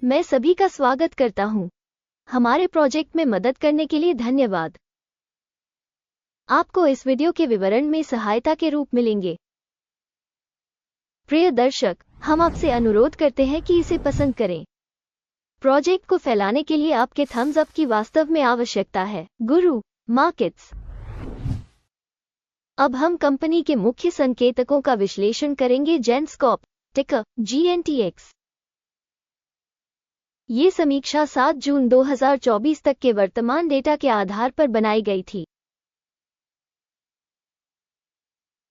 मैं सभी का स्वागत करता हूं। हमारे प्रोजेक्ट में मदद करने के लिए धन्यवाद। आपको इस वीडियो के विवरण में सहायता के रूप मिलेंगे। प्रिय दर्शक, हम आपसे अनुरोध करते हैं कि इसे पसंद करें। प्रोजेक्ट को फैलाने के लिए आपके थम्स अप की वास्तव में आवश्यकता है। गुरु मार्केट्स। अब हम कंपनी के मुख्य संकेतकों का विश्लेषण करेंगे। जेंस्कॉप टिकर GNTX। ये समीक्षा 7 जून 2024 तक के वर्तमान डेटा के आधार पर बनाई गई थी।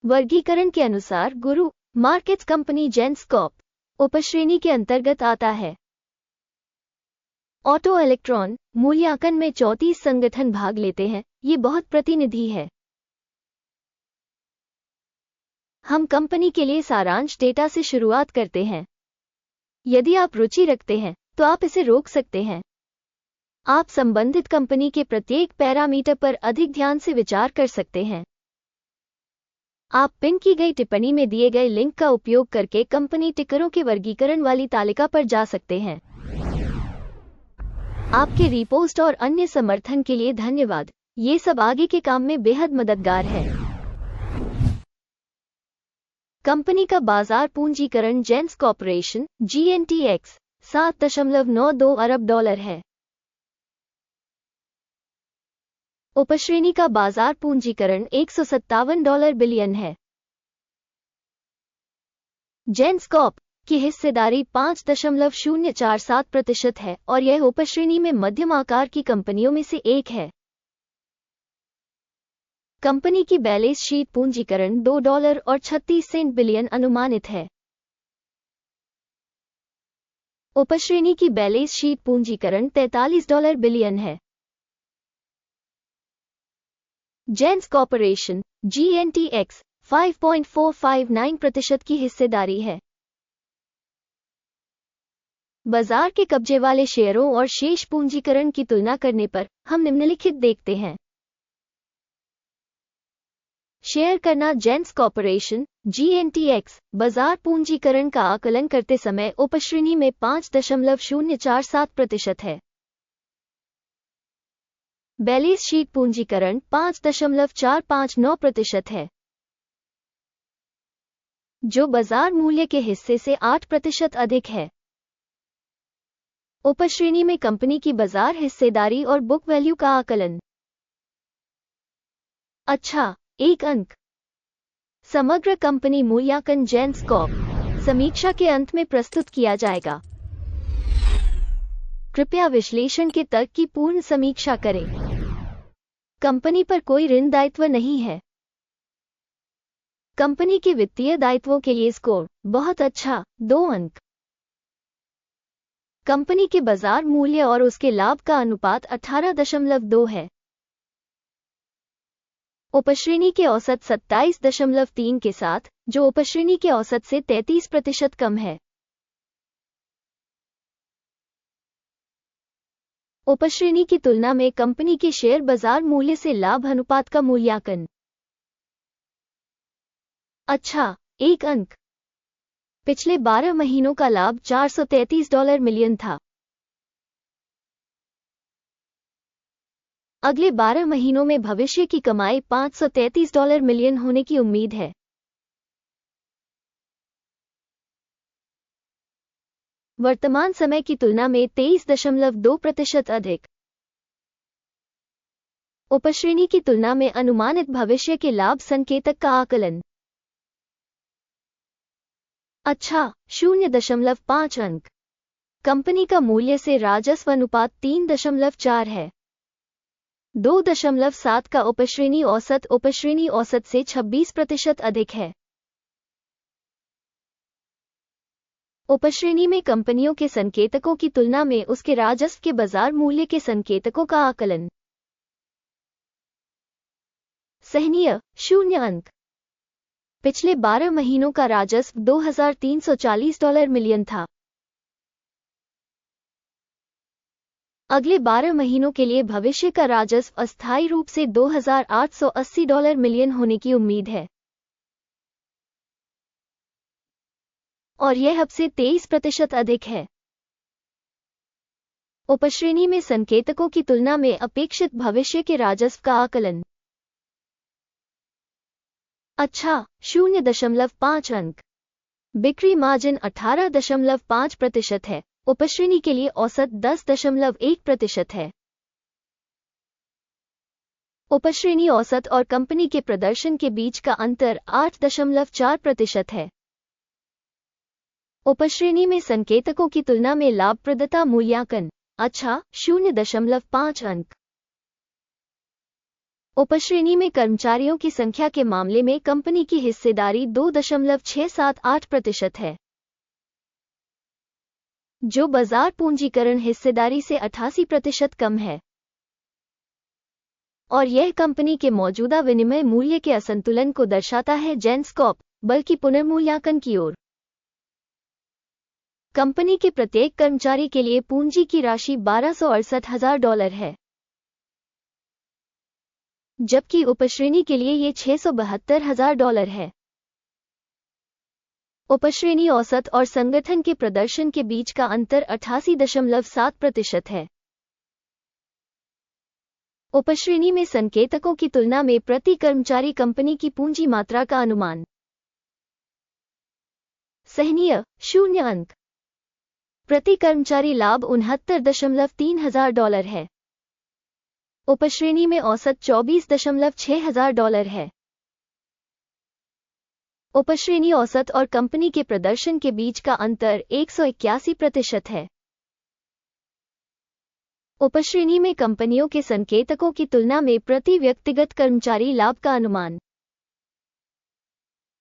वर्गीकरण के अनुसार गुरु मार्केट्स कंपनी जेंस्कॉप उपश्रेणी के अंतर्गत आता है। ऑटो इलेक्ट्रॉन मूल्यांकन में 34 संगठन भाग लेते हैं। ये बहुत प्रतिनिधि है। हम कंपनी के लिए सारांश डेटा से शुरुआत करते हैं। यदि आप रुचि रखते हैं तो आप इसे रोक सकते हैं। आप संबंधित कंपनी के प्रत्येक पैरामीटर पर अधिक ध्यान से विचार कर सकते हैं। आप पिन की गई टिप्पणी में दिए गए लिंक का उपयोग करके कंपनी टिकरों के वर्गीकरण वाली तालिका पर जा सकते हैं। आपके रिपोस्ट और अन्य समर्थन के लिए धन्यवाद। ये सब आगे के काम में बेहद मददगार है। कंपनी का बाजार पूंजीकरण जेंस कॉर्पोरेशन GNTX 7.92 अरब डॉलर है। उपश्रेणी का बाजार पूंजीकरण $157 बिलियन है। जेंस्कॉप की हिस्सेदारी 5.047% है और यह उपश्रेणी में मध्यम आकार की कंपनियों में से एक है। कंपनी की बैलेंस शीट पूंजीकरण $2.36 बिलियन अनुमानित है। उपश्रेणी की बैलेंस शीट पूंजीकरण $43 बिलियन है। जेंस कॉर्पोरेशन GNTX 5.459% की हिस्सेदारी है। बाजार के कब्जे वाले शेयरों और शेष पूंजीकरण की तुलना करने पर हम निम्नलिखित देखते हैं। शेयर करना जेंस कॉर्पोरेशन GNTX बाजार पूंजीकरण का आकलन करते समय उपश्रेणी में 5.047% है। बैलेंस शीट पूंजीकरण 5.459% है, जो बाजार मूल्य के हिस्से से 8% अधिक है। उपश्रेणी में कंपनी की बाजार हिस्सेदारी और बुक वैल्यू का आकलन। अच्छा, 1 अंक। समग्र कंपनी मूल्यांकन जेंस्कॉप समीक्षा के अंत में प्रस्तुत किया जाएगा। कृपया विश्लेषण के तर्क की पूर्ण समीक्षा करें। कंपनी पर कोई ऋण दायित्व नहीं है। कंपनी के वित्तीय दायित्वों के लिए स्कोर बहुत अच्छा, 2 अंक। कंपनी के बाजार मूल्य और उसके लाभ का अनुपात 18.2 है। उपश्रेणी के औसत 27.3 के साथ, जो उपश्रेणी के औसत से 33% कम है। उपश्रेणी की तुलना में कंपनी के शेयर बाजार मूल्य से लाभ अनुपात का मूल्यांकन। अच्छा, 1 अंक। पिछले 12 महीनों का लाभ $433 मिलियन था। अगले 12 महीनों में भविष्य की कमाई $533 मिलियन होने की उम्मीद है। वर्तमान समय की तुलना में 23.2% अधिक। उपश्रेणी की तुलना में अनुमानित भविष्य के लाभ संकेतक का आकलन। अच्छा, 0.5 अंक। कंपनी का मूल्य से राजस्व अनुपात 3.4 है। 2.7 का उपश्रेणी औसत से 26% अधिक है। उपश्रेणी में कंपनियों के संकेतकों की तुलना में उसके राजस्व के बाजार मूल्य के संकेतकों का आकलन। सहनीय, 0 अंक। पिछले 12 महीनों का राजस्व $2,340 मिलियन था। अगले 12 महीनों के लिए भविष्य का राजस्व अस्थायी रूप से $2,880 मिलियन होने की उम्मीद है, और यह अब से 23% अधिक है। उपश्रेणी में संकेतकों की तुलना में अपेक्षित भविष्य के राजस्व का आकलन। अच्छा, 0.5 अंक। बिक्री मार्जिन 18.5% है। उपश्रेणी के लिए औसत 10.1% है। उपश्रेणी औसत और कंपनी के प्रदर्शन के बीच का अंतर 8.4% है। उपश्रेणी में संकेतकों की तुलना में लाभप्रदता मूल्यांकन। अच्छा, 0.5 अंक। उपश्रेणी में कर्मचारियों की संख्या के मामले में कंपनी की हिस्सेदारी 2.678% है, जो बाजार पूंजीकरण हिस्सेदारी से 88% कम है, और यह कंपनी के मौजूदा विनिमय मूल्य के असंतुलन को दर्शाता है जेनस्कॉप, बल्कि पुनर्मूल्यांकन की ओर। कंपनी के प्रत्येक कर्मचारी के लिए पूंजी की राशि $1268,000 है, जबकि उपश्रेणी के लिए ये $672,000 है। उपश्रेणी औसत और संगठन के प्रदर्शन के बीच का अंतर 88.7% है। उपश्रेणी में संकेतकों की तुलना में प्रति कर्मचारी कंपनी की पूंजी मात्रा का अनुमान। सहनीय, 0 अंक। प्रति कर्मचारी लाभ $69.3 है। उपश्रेणी में औसत $24.6 है। उपश्रेणी औसत और कंपनी के प्रदर्शन के बीच का अंतर 181% है। उपश्रेणी में कंपनियों के संकेतकों की तुलना में प्रति व्यक्तिगत कर्मचारी लाभ का अनुमान।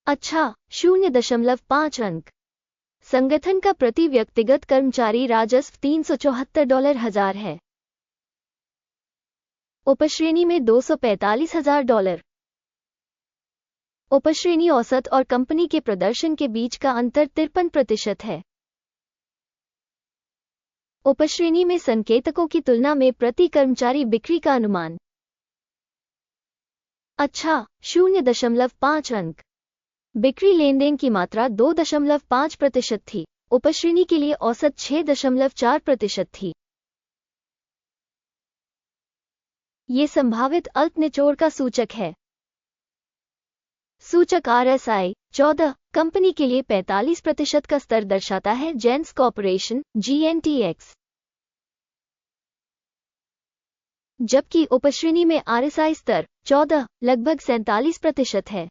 अच्छा, 0.5 अंक। संगठन का प्रति व्यक्तिगत कर्मचारी राजस्व $374,000 है। उपश्रेणी में $245,000। उपश्रेणी औसत और कंपनी के प्रदर्शन के बीच का अंतर 53% है। उपश्रेणी में संकेतकों की तुलना में प्रति कर्मचारी बिक्री का अनुमान। अच्छा, 0.5 अंक। बिक्री लेनदेन की मात्रा 2.5% थी। उपश्रेणी के लिए औसत 6.4% थी। ये संभावित अल्प निचोड़ का सूचक है। सूचक RSI 14 कंपनी के लिए 45% का स्तर दर्शाता है। जेन्स कॉर्पोरेशन GNTX, जबकि उपश्रेणी में RSI स्तर 14 लगभग 47% है।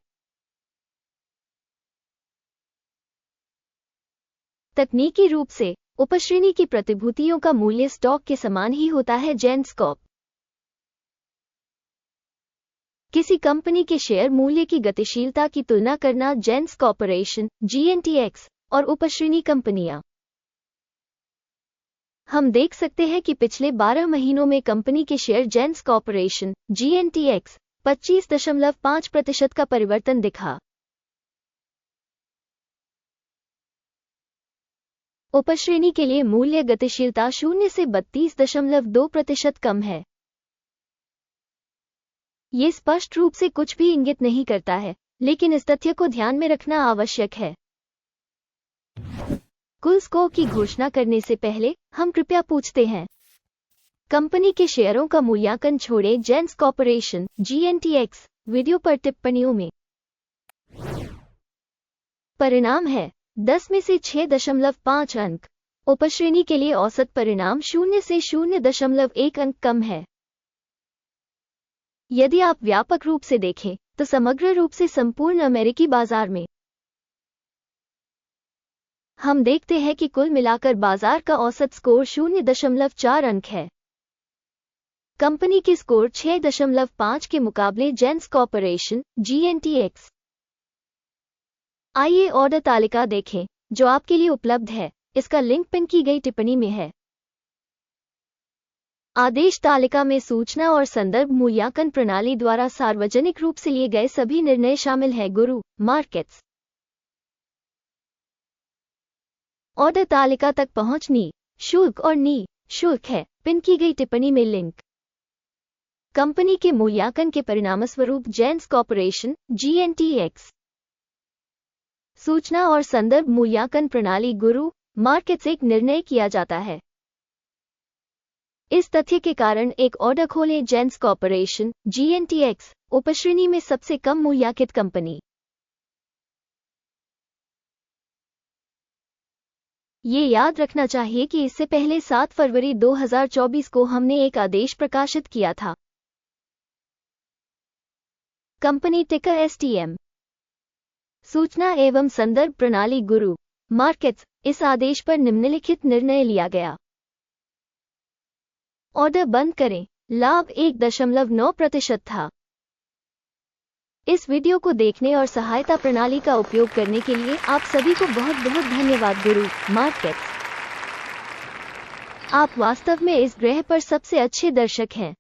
तकनीकी रूप से उपश्रेणी की प्रतिभूतियों का मूल्य स्टॉक के समान ही होता है। जेन्सकॉप किसी कंपनी के शेयर मूल्य की गतिशीलता की तुलना करना। जेन्स कॉर्पोरेशन GNTX और उपश्रेणी कंपनियां। हम देख सकते हैं कि पिछले 12 महीनों में कंपनी के शेयर जेन्स कॉर्पोरेशन GNTX 25.5% का परिवर्तन दिखा। उपश्रेणी के लिए मूल्य गतिशीलता 0 से 32.2% कम है। ये स्पष्ट रूप से कुछ भी इंगित नहीं करता है, लेकिन इस तथ्य को ध्यान में रखना आवश्यक है। कुल स्कोर की घोषणा करने से पहले हम कृपया पूछते हैं, कंपनी के शेयरों का मूल्यांकन छोड़ें। जेन्स कॉर्पोरेशन GNTX वीडियो पर टिप्पणियों में। परिणाम है 10 में से 6.5 अंक। उपश्रेणी के लिए औसत परिणाम 0 से 0.1 अंक कम है। यदि आप व्यापक रूप से देखें तो समग्र रूप से संपूर्ण अमेरिकी बाजार में हम देखते हैं कि कुल मिलाकर बाजार का औसत स्कोर 0.4 अंक है। कंपनी के स्कोर 6.5 के मुकाबले जेन्स कॉर्पोरेशन GNTX। आइए ऑर्डर तालिका देखें जो आपके लिए उपलब्ध है। इसका लिंक पिन की गई टिप्पणी में है। आदेश तालिका में सूचना और संदर्भ मूल्यांकन प्रणाली द्वारा सार्वजनिक रूप से लिए गए सभी निर्णय शामिल हैं। गुरु मार्केट्स ऑर्डर तालिका तक पहुंच नि शुल्क और नि शुल्क है। पिन की गई टिप्पणी में लिंक। कंपनी के मूल्यांकन के परिणामस्वरूप जेन्स कॉर्पोरेशन GNTX सूचना और संदर्भ मूल्यांकन प्रणाली गुरु मार्केट्स एक निर्णय किया जाता है। इस तथ्य के कारण एक ऑर्डर खोलें। जेंस कॉर्पोरेशन GNTX उपश्रेणी में सबसे कम मूल्यांकित कंपनी। ये याद रखना चाहिए कि इससे पहले 7 फरवरी 2024 को हमने एक आदेश प्रकाशित किया था। कंपनी टिकर STM। सूचना एवं संदर्भ प्रणाली गुरु मार्केट्स। इस आदेश पर निम्नलिखित निर्णय लिया गया। ऑर्डर बंद करें। लाभ 1.9% था। इस वीडियो को देखने और सहायता प्रणाली का उपयोग करने के लिए आप सभी को बहुत बहुत धन्यवाद। गुरु मार्केट्स, आप वास्तव में इस ग्रह पर सबसे अच्छे दर्शक हैं।